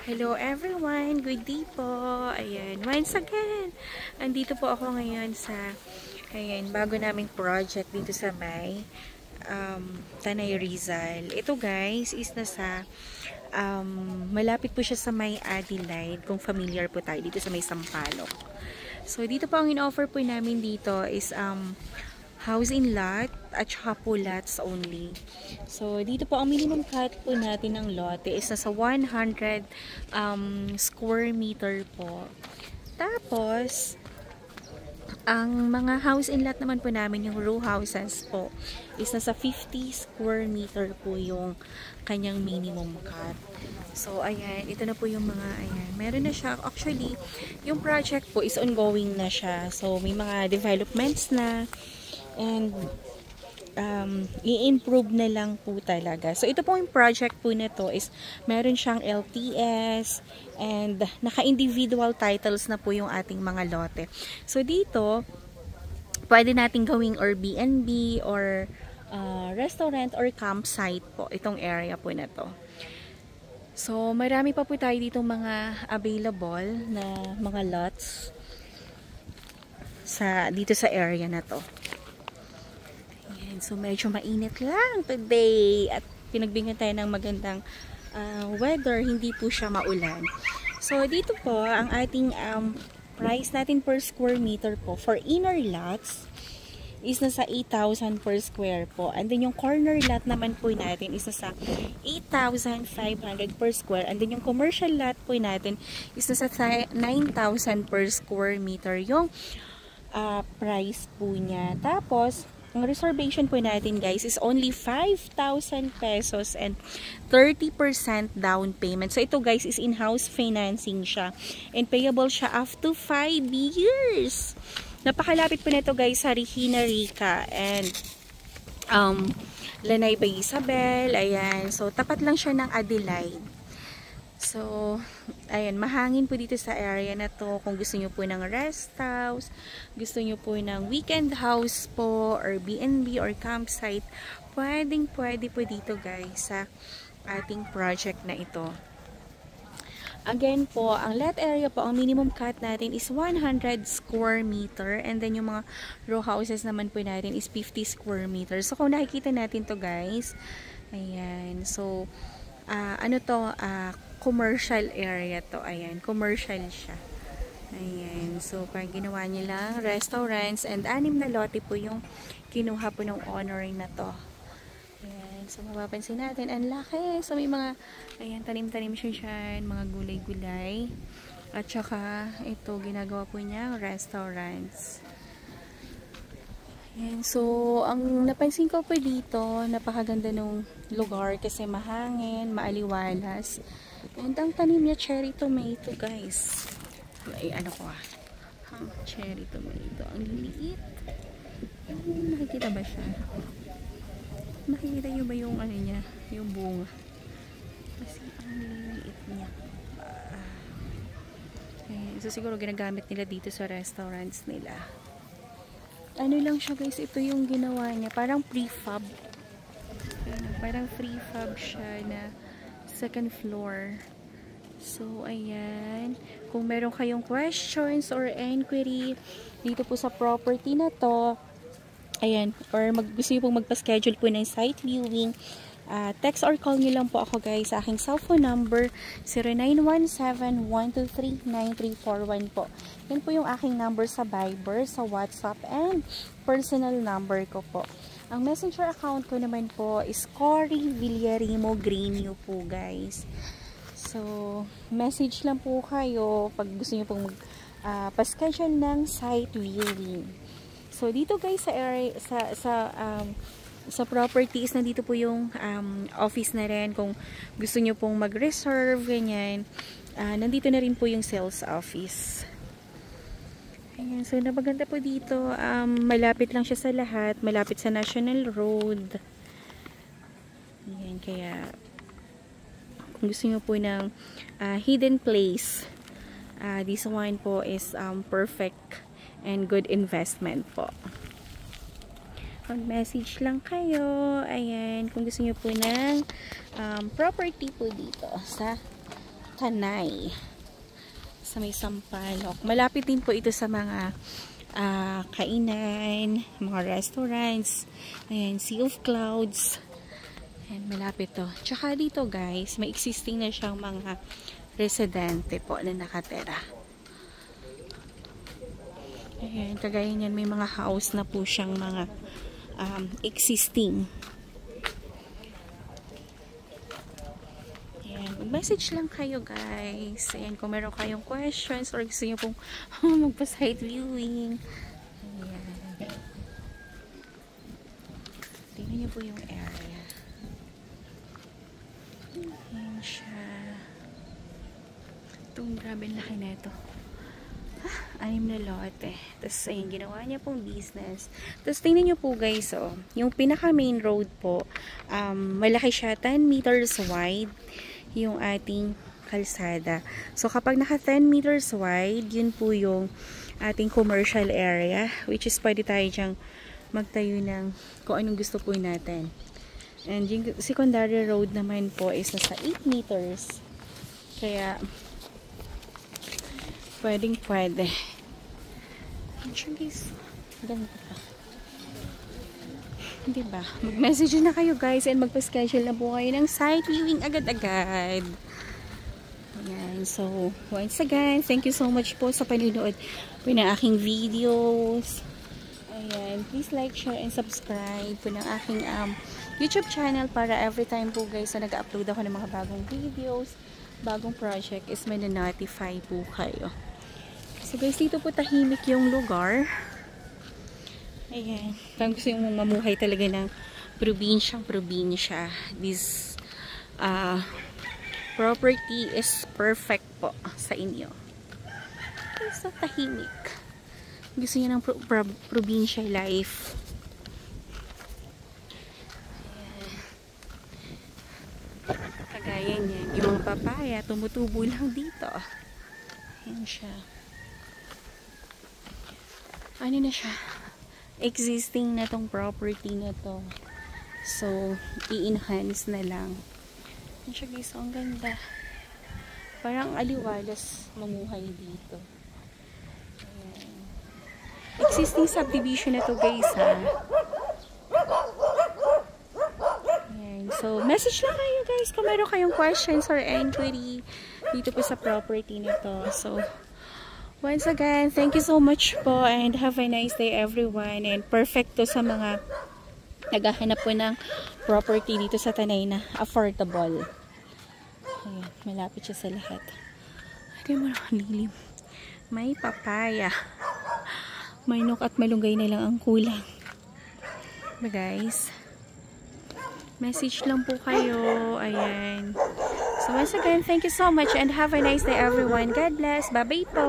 Hello everyone! Good day po! Ayan, once again, andito po ako ngayon sa, bago naming project dito sa may Tanay Rizal. Ito guys, is nasa, malapit po siya sa may Adelaide, kung familiar po tayo dito sa may Sampaloc. So, dito po ang in-offer po namin dito is, house in lot at saka po lots only. So, dito po ang minimum cut po natin ng lote is nasa 100 square meter po. Tapos, ang mga house in lot naman po namin, yung row houses po, is nasa 50 square meter po yung kanyang minimum cut. So, ayan, ito na po yung mga, ayan, meron na siya. Actually, yung project po is ongoing na siya. So, may mga developments na, and i-improve na lang po talaga. So, ito po yung project po na to is meron siyang LTS and naka-individual titles na po yung ating mga lote. So, dito, pwede natin gawing Airbnb or restaurant or campsite po itong area po na to. So, marami pa po tayo ditong mga available na mga lots dito sa area na to. So, medyo mainit lang today at pinagbigyan tayo ng magandang weather, hindi po siya maulan. So, dito po, ang ating price natin per square meter po for inner lots is nasa 8,000 per square po. And then, yung corner lot naman po natin is nasa 8,500 per square. And then, yung commercial lot po natin is nasa 9,000 per square meter yung price po niya. Tapos, ang reservation po natin guys is only 5,000 pesos and 30% down payment. So ito guys is in-house financing siya and payable siya up to 5 years. Napakalapit po nito guys sa Regina Rica and Lanay Bay Isabel. Ayan. So tapat lang siya ng Adelaide. So, ayan, mahangin po dito sa area na to. Kung gusto nyo po ng rest house, gusto nyo po ng weekend house po, or B&B or campsite, pwede po dito guys sa ating project na ito. Again po, ang lot area po, ang minimum cut natin is 100 square meter. And then yung mga row houses naman po natin is 50 square meter. So, kung nakikita natin to guys, ayan, so, commercial area to. Ayan, commercial siya. Ayan, so pag ginawa niya lang, restaurants and 6 na lote po yung kinuha po ng owner na to. Ayan, so mapapansin natin, ang laki. So may mga, ayan, tanim-tanim siya dyan, mga gulay-gulay. At saka, ito, ginagawa po niya, restaurants. Ayan, so, ang napansin ko po dito, napakaganda ng lugar kasi mahangin, maaliwalas. And ang tanim niya, cherry tomato, guys. Ay, cherry tomato. Ang liliit. Nakikita ba siya? Nakikita niyo ba yung niya? Yung bunga. Kasi ang liliit niya. Ayan, so siguro ginagamit nila dito sa restaurants nila. Ano lang siya guys, ito yung ginawa niya. Parang prefab. Parang prefab siya na second floor. So, ayan. Kung meron kayong questions or inquiry dito po sa property na to, ayan, or gusto nyo pong magpa-schedule po ng site viewing, text or call nyo lang po ako guys sa aking cellphone number 0917-123-9341 po. Yan po yung aking number sa Viber, sa WhatsApp, and personal number ko po. Ang messenger account ko naman po is Cory Villarimo Greenio po guys. So, message lang po kayo pag gusto nyo pong pa-schedule ng site viewing. So, dito guys sa area, sa properties, nandito po yung office na rin. Kung gusto nyo pong mag-reserve, ganyan, nandito na rin po yung sales office. Ayan, so napaganda po dito. Malapit lang siya sa lahat. Malapit sa National Road. Ayan, kaya kung gusto nyo po ng hidden place, this one po is perfect and good investment po. Mag-message lang kayo. Ayan, kung gusto nyo po ng property po dito sa Tanay. Sa may Sampaloc. Malapit din po ito sa mga kainan, mga restaurants. Ayan, Sea of Clouds. Ayan, malapit to. Tsaka dito guys, may existing na siyang mga residente po na nakatera. Ayan, kagaya niyan, may mga house na po siyang mga existing. Ayan, mag-message lang kayo guys. Ayan, kung meron kayong questions or gusto nyo pong magpa-site viewing. Ayan. Tingnan nyo po yung area. Ayan siya. Itong grabe laki na ito. 6 na lote. Tapos, ayun, ginawa niya pong business. Tapos, tingnan nyo po guys, oh. Yung pinaka main road po, malaki siya, 10 meters wide, yung ating kalsada. So, kapag naka 10 meters wide, yun po yung ating commercial area, which is pwede tayo dyang magtayo ng kung anong gusto po natin. And yung secondary road naman po is nasa 8 meters. Kaya, pwede. Ayan guys. Ganito pa. Diba? Mag-message na kayo guys and magpa-schedule na po kayo ng site viewing agad-agad. Ayan. So, once again, thank you so much po sa panunood po ng aking videos. Ayan. Please like, share, and subscribe po ng aking YouTube channel para every time po guys na nag-upload ako ng mga bagong videos, bagong project is may na-notify po kayo. So guys, dito po tahimik yung lugar. Ayan. Kung gusto yung mamuhay talaga ng probinsya, this property is perfect po sa inyo. So tahimik. Gusto niyo ng probinsya life. Ayan. Kagaya niyan. Yung mga papaya, tumutubo lang dito. Ayan siya. Ano na siya? Existing na tong property na to. So, i-enhance na lang. Ayan siya guys, ang ganda. Parang aliwalas mamuhay dito. Ayan. Existing subdivision na to guys ha. Ayan. So, message lang kayo guys kung meron kayong questions or inquiry dito po sa property na to. So, once again, thank you so much po and have a nice day everyone. And perfect to sa mga naghahanap po ng property dito sa Tanay na affordable. Ayan, malapit siya sa lahat. Ayan mo lang lilim. May papaya. Manok at malunggay na lang ang kulang. But guys, message lang po kayo. Ayan. So once again, thank you so much and have a nice day everyone. God bless. Bye-bye po.